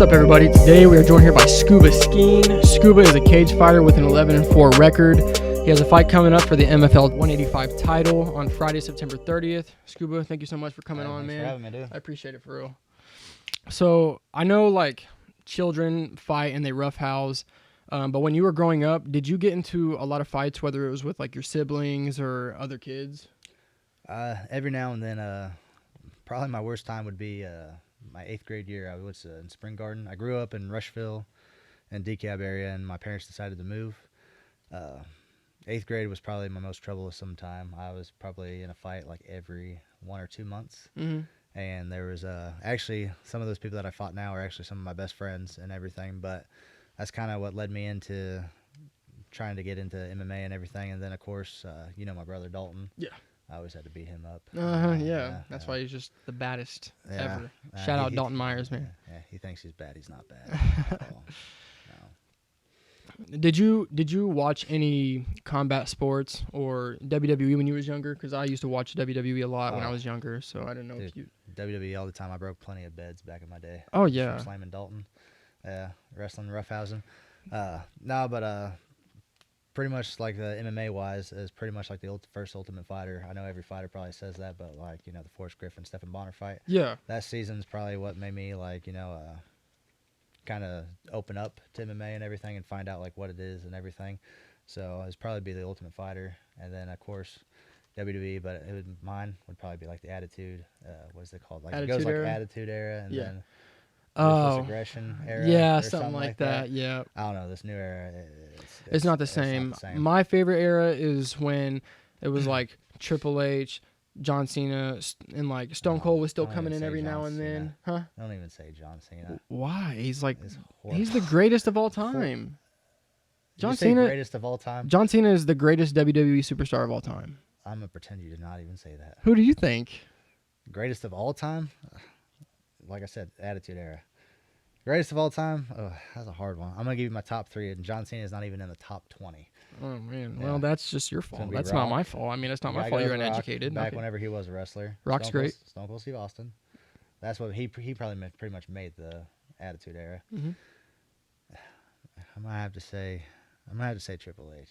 up, everybody? Today we are joined here by Scuba Skeen. Scuba is a cage fighter with an 11-4 record. He has a fight coming up for the MFL 185 title on Friday, September 30th. Scuba, thank you so much for coming on, man. Thanks for having me, dude. I appreciate it, for real. So I know, like, children fight and they roughhouse, but when you were growing up, did you get into a lot of fights, whether it was with like your siblings or other kids? Every now and then, probably my worst time would be my 8th grade year. I was in Spring Garden. I grew up in Rushville and DeKalb area, and my parents decided to move. 8th grade was probably my most troublesome time. I was probably in a fight like every 1 or 2 months. Mm-hmm. And there was actually some of those people that I fought now are actually some of my best friends and everything. But that's kind of what led me into trying to get into MMA and everything. And then, of course, my brother Dalton. Yeah. I always had to beat him up. That's why he's just the baddest ever. Yeah. Shout out Dalton Myers, man. Yeah, he thinks he's bad. He's not bad. No. Did you watch any combat sports or WWE when you was younger? Because I used to watch WWE a lot when I was younger, so I didn't know if you... WWE all the time. I broke plenty of beds back in my day. Oh, yeah. From slamming Dalton. Yeah, wrestling, roughhousing. Pretty much like the MMA-wise is pretty much like the first Ultimate Fighter. I know every fighter probably says that, but like, the Forrest Griffin, Stephen Bonner fight. Yeah. That season's probably what made me like, kind of open up to MMA and everything and find out like what it is and everything. So it'd probably be the Ultimate Fighter, and then of course WWE, but mine would probably be like the Attitude. What is it called? Like Attitude it goes like Era? Attitude Era, and then Ruthless Aggression Era. Yeah, or something like that. Yeah. I don't know. This new era, It's not the same. Not the same. My favorite era is when it was like Triple H, John Cena, and like Stone Cold was still Don't coming even in say every John now and then. Huh? Don't even say John Cena. Why? He's like, It's he's horrible. the greatest of all time. Did you say greatest of all time? John Cena is the greatest WWE superstar of all time. I'm gonna pretend you did not even say that. Who do you think? Greatest of all time? Like I said, Attitude Era. Greatest of all time? Oh, that's a hard one. I'm going to give you my top 3, and John Cena is not even in the top 20. Oh, man. Yeah. Well, that's just your fault. be That's Rock. not my fault. I mean, it's not my Guy fault goes you're Rock, uneducated. Back Okay. whenever he was a wrestler. Rock's great. Stone Cold Steve Austin. That's what he probably pretty much made the Attitude Era. Mm-hmm. I might have to say Triple H.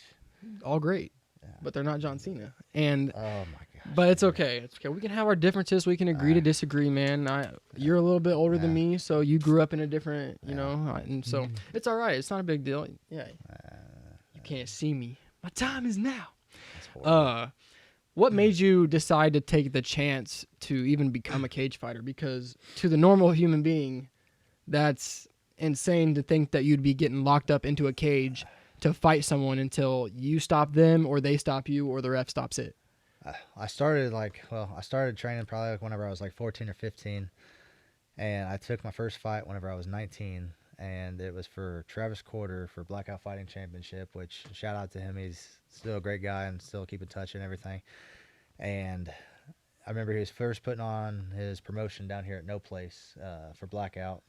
All great. Yeah. But they're not John Cena. And Oh my gosh. but it's okay. It's okay. We can have our differences. We can agree to disagree, man. You're a little bit older than me, so you grew up in a different, and so it's all right. It's not a big deal. Yeah. You can't see me. My time is now. That's horrible. What made you decide to take the chance to even become a cage fighter? Because to the normal human being, that's insane to think that you'd be getting locked up into a cage to fight someone until you stop them or they stop you or the ref stops it. I started training probably like whenever I was like 14 or 15, and I took my first fight whenever I was 19, and it was for Travis Quarter for Blackout Fighting Championship, which shout out to him. He's still a great guy and still keep in touch and everything. And I remember he was first putting on his promotion down here at No Place for Blackout.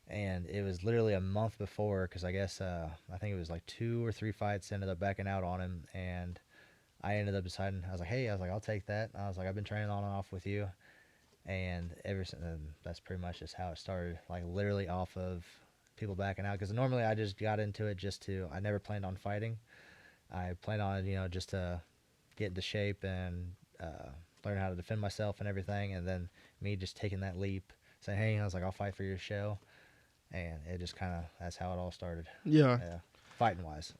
And it was literally a month before, because I guess I think it was like 2 or 3 fights ended up backing out on him, and I ended up deciding, I was like, I'll take that. I was like, I've been training on and off with you, and ever since then, that's pretty much just how it started, like literally off of people backing out, because normally I just got into it I never planned on fighting. I planned on, just to get into shape and learn how to defend myself and everything, and then me just taking that leap, saying, hey, I was like, I'll fight for your show. And it just that's how it all started. Yeah. Fighting-wise.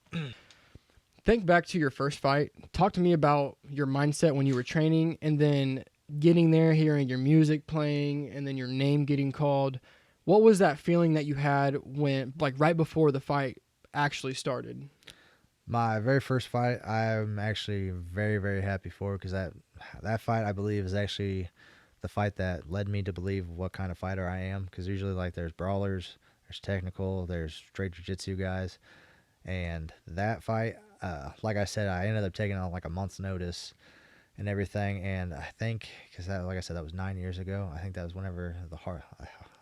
Think back to your first fight. Talk to me about your mindset when you were training and then getting there, hearing your music playing, and then your name getting called. What was that feeling that you had when, like, right before the fight actually started? My very first fight, I'm actually very, very happy for, because that fight, I believe, is actually the fight that led me to believe what kind of fighter I am, because usually like there's brawlers, there's technical, there's straight jiu-jitsu guys, and that fight, like I said, I ended up taking on like a month's notice and everything, and I think, because like I said, that was 9 years ago. I think that was whenever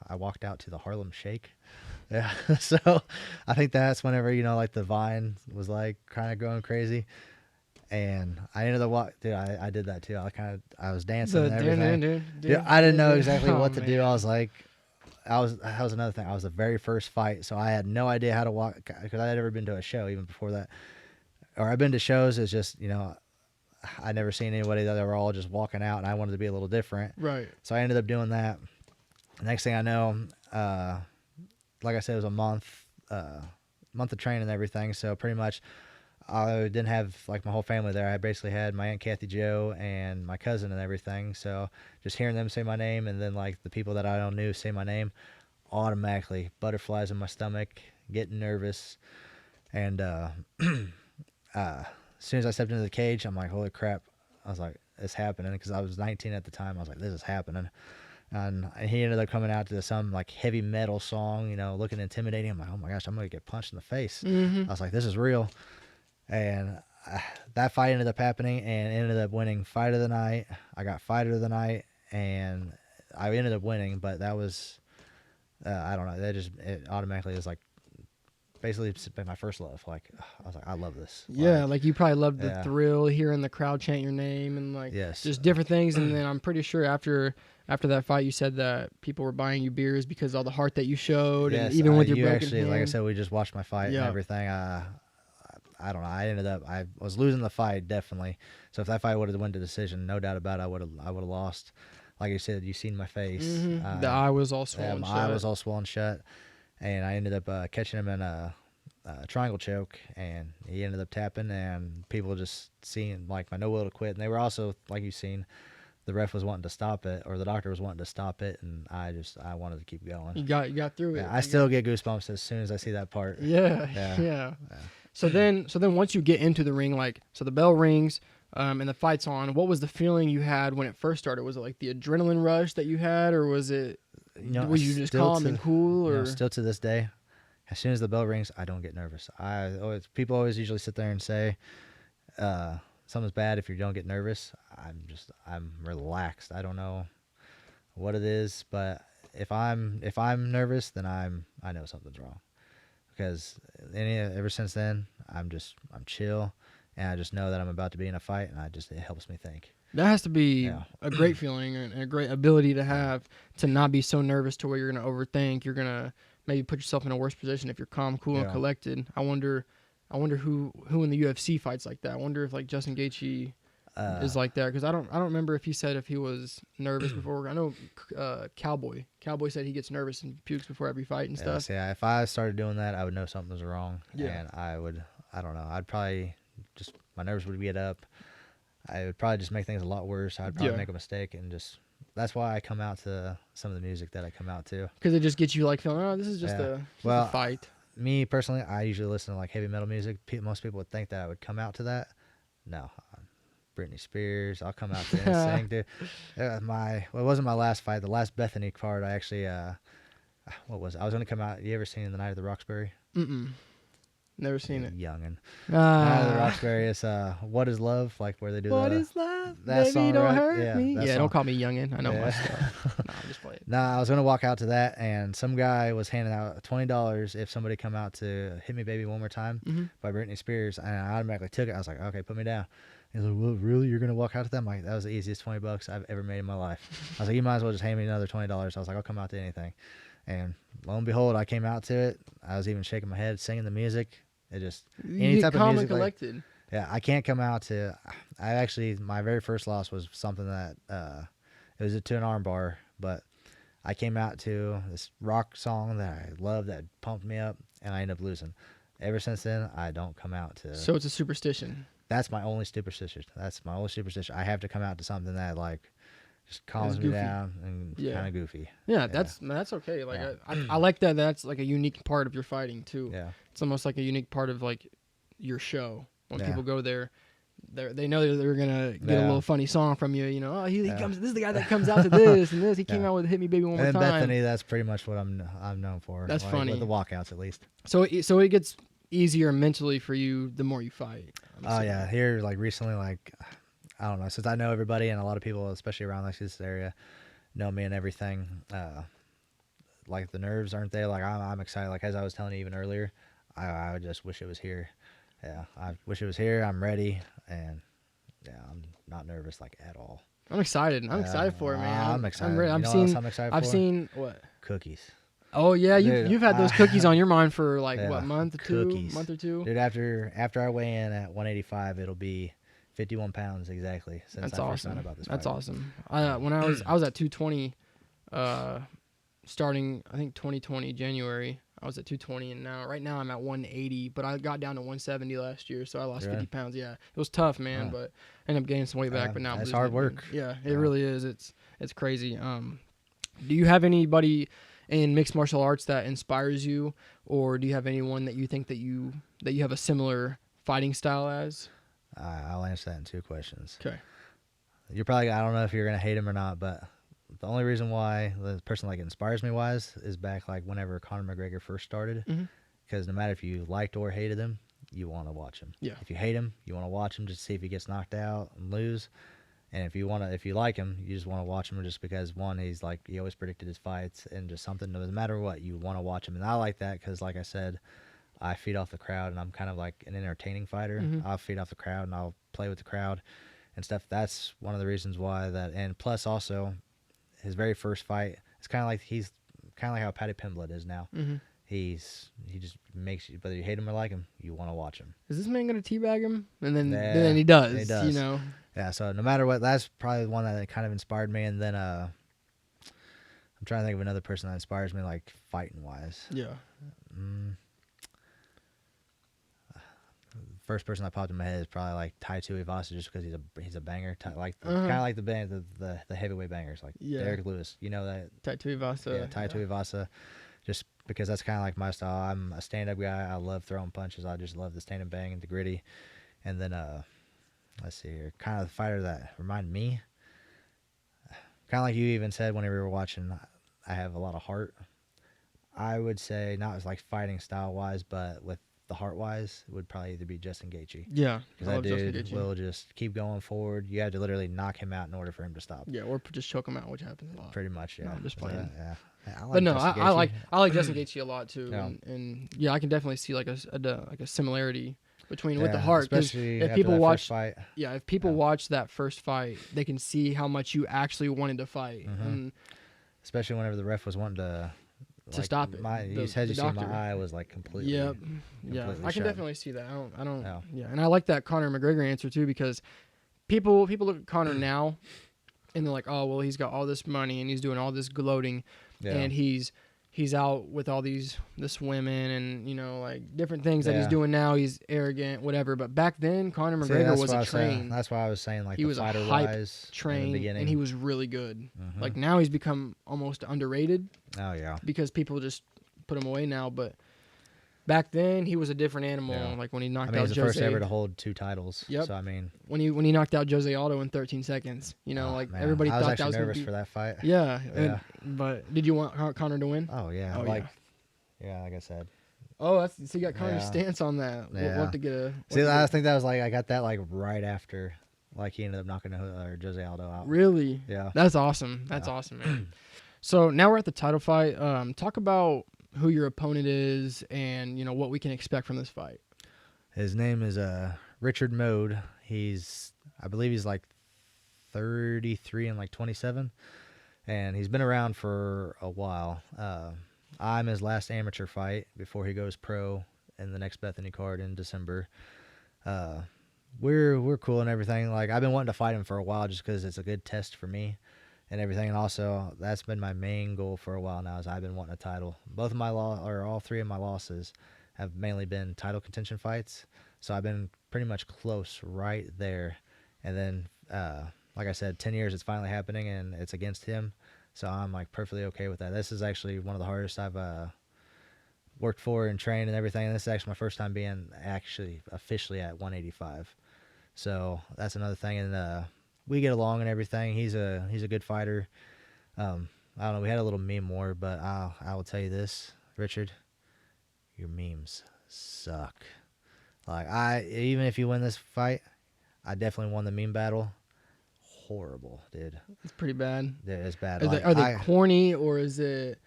I walked out to the Harlem Shake. Yeah, so I think that's whenever, like the Vine was like kind of going crazy. And I ended up dude, I did that too. I was dancing and everything. Dude, I didn't know exactly what to do. I was like, that was another thing. I was the very first fight, so I had no idea how to walk because I had never been to a show even before that. Or I've been to shows. It's just I never seen anybody that they were all just walking out, and I wanted to be a little different. Right. So I ended up doing that. The next thing I know, like I said, it was a month of training and everything. So pretty much, I didn't have like my whole family there. I basically had my Aunt Kathy Joe and my cousin and everything. So just hearing them say my name, and then like the people that I don't knew say my name, automatically butterflies in my stomach, getting nervous, and as soon as I stepped into the cage, I'm like, holy crap! I was like, it's happening, because I was 19 at the time. I was like, this is happening. And he ended up coming out to some like heavy metal song, looking intimidating. I'm like, oh my gosh, I'm gonna get punched in the face. Mm-hmm. I was like, this is real. And that fight ended up happening, and ended up winning fight of the night. I got fighter of the night, and I ended up winning. But that was, I don't know, it automatically is like, basically it's been my first love. Like, I was like, I love this. Yeah, like you probably loved the yeah. thrill, hearing the crowd chant your name, and like Yes. just different things. And then I'm pretty sure after that fight, you said that people were buying you beers because of all the heart that you showed, Yes, and even with your broken actually, hand. like I said, we just watched my fight and everything. I don't know. I was losing the fight, definitely. So if that fight would have went to decision, no doubt about it, I would have lost. Like you said, you seen my face. Mm-hmm. The eye was all swollen my shut. eye was all swollen shut, and I ended up catching him in a triangle choke, and he ended up tapping, and people just seeing like my no will to quit, and they were also, like you've seen, the ref was wanting to stop it, or the doctor was wanting to stop it, and I wanted to keep going. You got through it. I still get goosebumps as soon as I see that part. Yeah. So then once you get into the ring, like, so the bell rings, and the fight's on. What was the feeling you had when it first started? Was it like the adrenaline rush that you had, or was it? Were you just calm and cool, or still to this day? As soon as the bell rings, I don't get nervous. People always usually sit there and say, something's bad if you don't get nervous. I'm relaxed. I don't know what it is, but if I'm nervous, then I know something's wrong. Because ever since then, I'm chill, and I just know that I'm about to be in a fight, and it helps me think. That has to be a great feeling and a great ability to have, to not be so nervous to where you're going to overthink. You're going to maybe put yourself in a worse position if you're calm, cool, and collected. I wonder who in the UFC fights like that. I wonder if like Justin Gaethje is like that, because I don't remember if he said if he was nervous before. I know Cowboy said he gets nervous and pukes before every fight and stuff. Yeah, if I started doing that, I would know something was wrong, and I don't know, I'd probably just, my nerves would get up. I would probably just make things a lot worse. I'd probably make a mistake, and that's why I come out to some of the music that I come out to, because it just gets you like feeling, oh, this is just a fight. Me personally, I usually listen to like heavy metal music. Most people would think that I would come out to that. No, Britney Spears. I'll come out to NSYNC, dude. It wasn't my last fight. The last Bethany card, I actually, what was it? I was going to come out. You ever seen The Night of the Roxbury? Mm-mm. Never seen it. Youngin'. Night of the Roxbury is What Is Love? Like where they do What is love? That Baby, song, don't right? hurt me. Yeah, don't call me youngin'. I know my stuff. No, I'm just playing. I was going to walk out to that, and some guy was handing out $20 if somebody come out to Hit Me Baby One More Time by Britney Spears, and I automatically took it. I was like, okay, put me down. He's like, well, really? You're going to walk out to that? I'm like, that was the easiest $20 I've ever made in my life. I was like, you might as well just hand me another $20. I was like, I'll come out to anything. And lo and behold, I came out to it. I was even shaking my head, singing the music. It just, any type of music. Collected. I can't come out to, my very first loss was something that, it was to an arm bar, but I came out to this rock song that I loved, that pumped me up, and I ended up losing. Ever since then, I don't come out to. So it's a superstition. That's my only superstition. I have to come out to something that like just calms me down and kind of goofy. Yeah, that's okay. Like I like that. That's like a unique part of your fighting too. Yeah, it's almost like a unique part of like your show. When people go there, they know they're gonna get a little funny song from you. You know, oh, he comes. This is the guy that comes out to this and this. He came out with "Hit Me Baby One More Time." Bethany, that's pretty much what I'm known for. That's funny. With the walkouts, at least. So it gets easier mentally for you the more you fight. Oh yeah, here like recently, like I don't know, since I know everybody and a lot of people, especially around like this area, know me and everything. Like the nerves aren't there. Like I'm excited. Like as I was telling you even earlier, I just wish it was here. Yeah, I wish it was here. I'm ready, and I'm not nervous like at all. I'm excited. I'm excited for it, man. I'm excited. I've What seen. else I'm excited I've for? seen what? Cookies. Oh yeah, Dude, you've had those cookies on your mind for like yeah, what month or cookies. month or two. Dude, after I weigh in at 185, it'll be 51 pounds exactly since That's I first found awesome. out about this. That's fight. awesome. When I was at 220, starting I think 2020 January. I was at 220, and right now I'm at 180. But I got down to 170 last year, so I lost 50 pounds. Yeah, it was tough, man. But I ended up gaining some weight back. But now that's losing hard it, work. Yeah, it really is. It's crazy. Do you have anybody in mixed martial arts that inspires you, or do you have anyone that you think that you have a similar fighting style as? I'll answer that in 2 questions. Okay. You're probably, I don't know if you're gonna hate him or not, but the only reason why the person like inspires me wise is back like whenever Conor McGregor first started, because no matter if you liked or hated him, you want to watch him. Yeah. If you hate him, you want to watch him just to see if he gets knocked out and lose. And if you like him, you just want to watch him just because one, he always predicted his fights and just something. No matter what, you want to watch him, and I like that because, like I said, I feed off the crowd, and I'm kind of like an entertaining fighter. I'll feed off the crowd, and I'll play with the crowd and stuff. That's one of the reasons why that. And plus, also, his very first fight, it's kind of like how Paddy Pimblett is now. He just makes you, whether you hate him or like him, you want to watch him. Is this man gonna teabag him? And then he does. He does. You know. Yeah. So no matter what, that's probably one that kind of inspired me. And then I'm trying to think of another person that inspires me, like fighting wise. Yeah. First person that popped in my head is probably like Tai Tuivasa, just because he's a banger, kind of like the band, the heavyweight bangers, like Derek Lewis. You know that Tai Tuivasa. Yeah, Tai Tuivasa. Just because that's kind of like my style. I'm a stand-up guy. I love throwing punches. I just love the stand and bang and the gritty. And then let's see here, kind of the fighter that reminded me, kind of like you even said whenever we were watching, I have a lot of heart. I would say not as like fighting style wise, but with the heart wise, it would probably either be Justin Gaethje. Yeah, because that dude will just keep going forward. You have to literally knock him out in order for him to stop. Yeah, or just choke him out, which happens a lot. Pretty much, yeah. No, I'm just playing. Yeah. I like Justin Gaethje a lot too, and I can definitely see like a similarity between with the heart, especially if people watch fight. Yeah, if people watch that first fight, they can see how much you actually wanted to fight, and especially whenever the ref was wanting to stop it. You see my eye was like completely. Yep. Yeah, I can shut. definitely see that. I don't. Yeah, and I like that Conor McGregor answer too, because people look at Conor now, and they're like, oh well, he's got all this money and he's doing all this gloating, and he's out with all this women and like different things that he's doing now. He's arrogant, whatever. But back then, Conor McGregor was a train. That's why I was saying like he was a hype train, and he was really good. Like now he's become almost underrated. Oh yeah. Because people just put him away now, but back then he was a different animal. Yeah. Like when he knocked out he's Jose. the first ever to hold 2 titles. Yep. So I mean, when he knocked out Jose Aldo in 13 seconds, everybody thought that was. I was actually nervous for that fight. Yeah. But did you want Conor to win? Oh yeah. Yeah, like I said. Oh, so you got Conor's stance on that. Yeah. We'll have to get a. I think that was I got that right after, he ended up knocking Jose Aldo out. Really? Yeah. That's awesome. That's awesome, man. So now we're at the title fight. Talk about who your opponent is and what we can expect from this fight. His name is Richard Mode. I believe he's like 33 and like 27, and he's been around for a while. I'm his last amateur fight before he goes pro in the next Bethany card in December. We're cool and everything. Like I've been wanting to fight him for a while just because it's a good test for me. And everything, and also that's been my main goal for a while now. Is I've been wanting a title. All 3 of my losses have mainly been title contention fights. So I've been pretty much close right there. And then, like I said, 10 years it's finally happening, and it's against him. So I'm like perfectly okay with that. This is actually one of the hardest I've worked for and trained and everything. And this is actually my first time being actually officially at 185. So that's another thing. And we get along and everything. He's a good fighter. I don't know. We had a little meme war, but I will tell you this, Richard, your memes suck. Like even if you win this fight, I definitely won the meme battle. Horrible, dude. It's pretty bad. Yeah, it's bad. Are they corny, or is it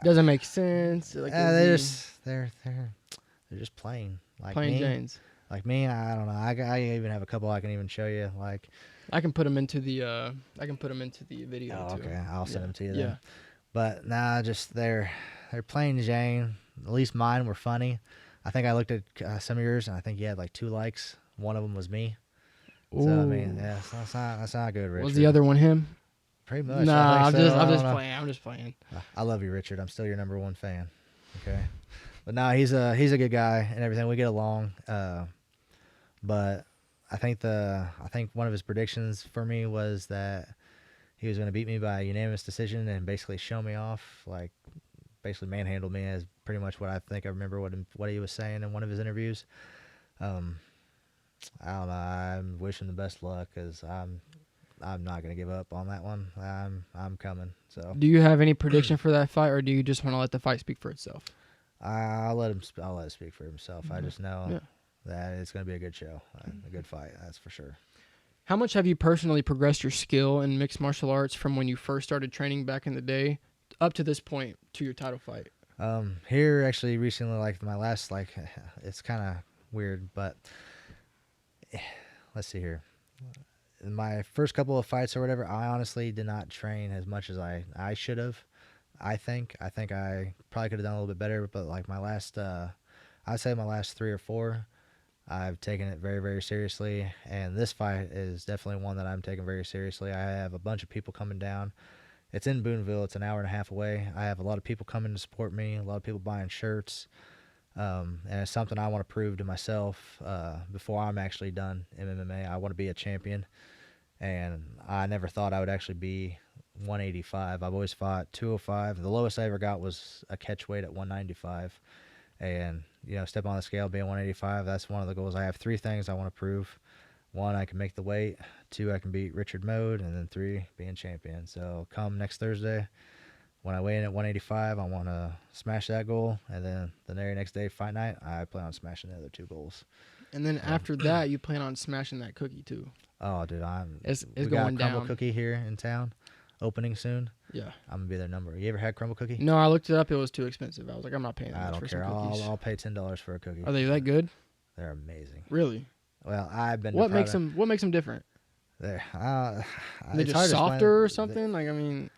doesn't make sense? Like they're just plain. Like plain me, Janes. Like me, I don't know. I even have a couple I can even show you. Like, I can put them into the video oh, too. okay, I'll send Yeah. them to you Yeah. then. But nah, just they're plain Jane. At least mine were funny. I think I looked at some of yours, and I think you had like 2 likes. One of them was me. So I mean, Ooh. yeah, that's not good, Richard. Was the other one him? Pretty much. I Nah, think so. I'm I don't just know. playing. I'm just playing. I love you, Richard. I'm still your #1 fan. Okay, but no, he's a good guy and everything. We get along. But I think one of his predictions for me was that he was going to beat me by a unanimous decision and basically show me off, like basically manhandle me, as pretty much what I think I remember what he was saying in one of his interviews. I don't know. I'm wishing the best luck because I'm not going to give up on that one. I'm coming. So Do you have any prediction for that fight, or do you just want to let the fight speak for itself? I'll let it speak for himself. I just know Yeah. that it's going to be a good show, a good fight. That's for sure. How much have you personally progressed your skill in mixed martial arts from when you first started training back in the day up to this point to your title fight? Here actually recently, like my last, like it's kind of weird, but let's see here. In my first couple of fights or whatever, I honestly did not train as much as I should have. I think I probably could have done a little bit better, but like my last, I'd say my last 3 or 4, I've taken it very, very seriously, and this fight is definitely one that I'm taking very seriously. I have a bunch of people coming down. It's in Boonville. It's an hour and a half away. I have a lot of people coming to support me, a lot of people buying shirts, and it's something I want to prove to myself before I'm actually done in MMA. I want to be a champion, and I never thought I would actually be 185. I've always fought 205. The lowest I ever got was a catch weight at 195. And, step on the scale, being 185, that's one of the goals. I have 3 things I want to prove. 1, I can make the weight. 2, I can beat Richard Mode. And then 3, being champion. So come next Thursday, when I weigh in at 185, I want to smash that goal. And then the very next day, fight night, I plan on smashing the other 2 goals. And then after that, you plan on smashing that cookie too. Oh, dude, It's we got a going Crumble down. Cookie here in town, opening soon. Yeah. I'm gonna be their number. You ever had Crumble Cookie? No, I looked it up. It was too expensive. I was like, I'm not paying that I much don't for care. some cookies. I'll pay $10 for a cookie. Are they that good? They're amazing. Really? Well, I've been. What makes them different? They're They it's hard just to explain. softer or something? Like, I mean,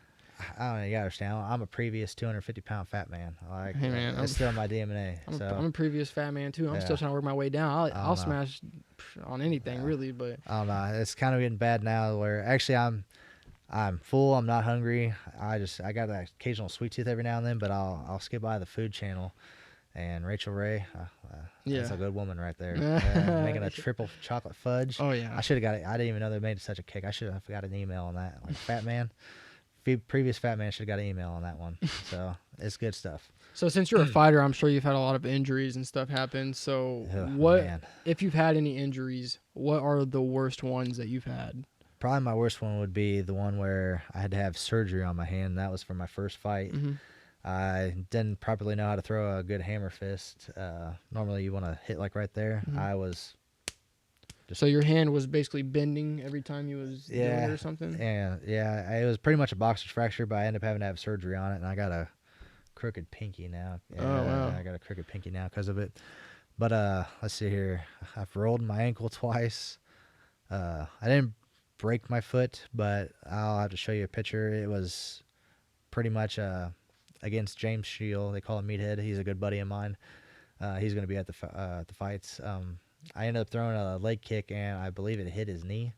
I don't know. You gotta understand. I'm a previous 250-pound fat man. Like, Hey, man, it's still my DNA. I'm a previous fat man too. I'm Yeah. still trying to work my way down. I'll know. smash on anything really, but I don't know. It's kind of getting bad now. Where actually I'm full. I'm not hungry. I got that occasional sweet tooth every now and then, but I'll skip by the food channel. And Rachel Ray, that's Yeah. a good woman right there. Making a triple chocolate fudge. oh yeah. I should have got it. I didn't even know they made such a cake. I should have got an email on that. Like fat man, previous fat man should have got an email on that one. So it's good stuff. So since you're a fighter, I'm sure you've had a lot of injuries and stuff happen. So Oh, man. if you've had any injuries, what are the worst ones that you've had? Probably my worst one would be the one where I had to have surgery on my hand. That was for my first fight. Mm-hmm. I didn't properly know how to throw a good hammer fist. Normally you want to hit like right there. Mhm. I was. So your hand was basically bending every time you was doing it or something? And it was pretty much a boxer's fracture, but I ended up having to have surgery on it, and I got a crooked pinky now. Yeah, Oh, wow. I got a crooked pinky now because of it. But let's see here. I've rolled my ankle twice. I didn't break my foot, but I'll have to show you a picture. It was pretty much against James Shield. They call him Meathead. He's a good buddy of mine. He's going to be at the fights. I ended up throwing a leg kick, and I believe it hit his knee.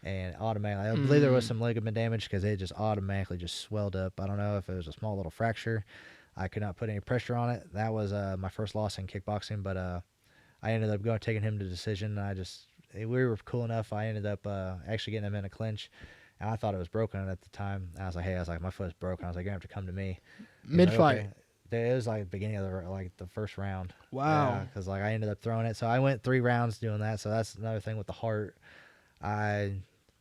And automatically, I believe there was some ligament damage because it just automatically just swelled up. I don't know if it was a small little fracture. I could not put any pressure on it. That was my first loss in kickboxing, but I ended up taking him to decision. We were cool enough. I ended up actually getting him in a clinch, and I thought it was broken at the time. I was like, my foot's broken. I was like, you're gonna have to come to me. Mid-fight. Like, okay. It was like the beginning of the first round. Wow. Because I ended up throwing it, so I went 3 rounds doing that. So that's another thing with the heart. I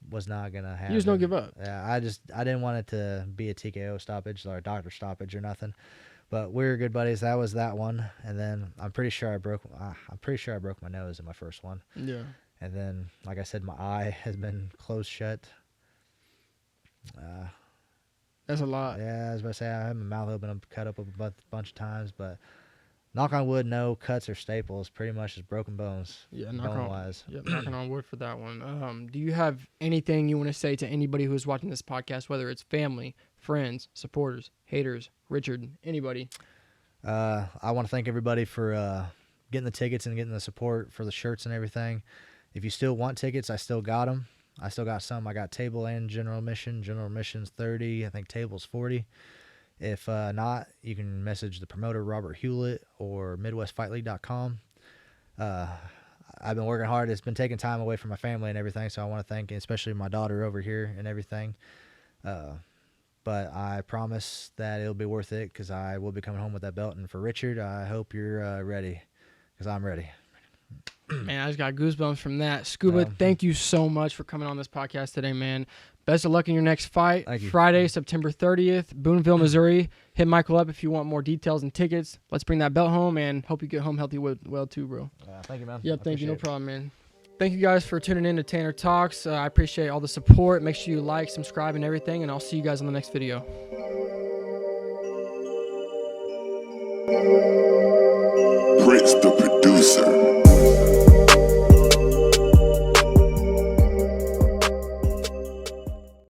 was not gonna have. You just don't give up. Yeah, I didn't want it to be a TKO stoppage or a doctor stoppage or nothing. But we were good buddies. That was that one, and then I'm pretty sure I broke my nose in my first one. Yeah. And then, like I said, my eye has been closed shut. That's a lot. Yeah, I was about to say I had my mouth open, cut up a bunch of times, but knock on wood, no cuts or staples. Pretty much just broken bones. Yeah, Bone wise. knocking on wood for that one. Do you have anything you want to say to anybody who's watching this podcast, whether it's family, friends, supporters, haters, Richard, anybody? I want to thank everybody for getting the tickets and getting the support for the shirts and everything. If you still want tickets, I still got them. I still got some. I got table and general admission. General admission's 30. I think table's 40. If not, you can message the promoter, Robert Hewlett, or MidwestFightLeague.com. I've been working hard. It's been taking time away from my family and everything, so I want to thank especially my daughter over here and everything. But I promise that it'll be worth it because I will be coming home with that belt. And for Richard, I hope you're ready because I'm ready. Man, I just got goosebumps from that. Scuba, thank you so much for coming on this podcast today, man. Best of luck in your next fight. Thank you. Friday, September 30th, Boonville, Missouri. Hit Michael up if you want more details and tickets. Let's bring that belt home, and hope you get home healthy well too, bro. Thank you, man. Yep, thank you. No problem, man. Thank you guys for tuning in to Tanner Talks. I appreciate all the support. Make sure you like, subscribe, and everything, and I'll see you guys on the next video. Prince the producer.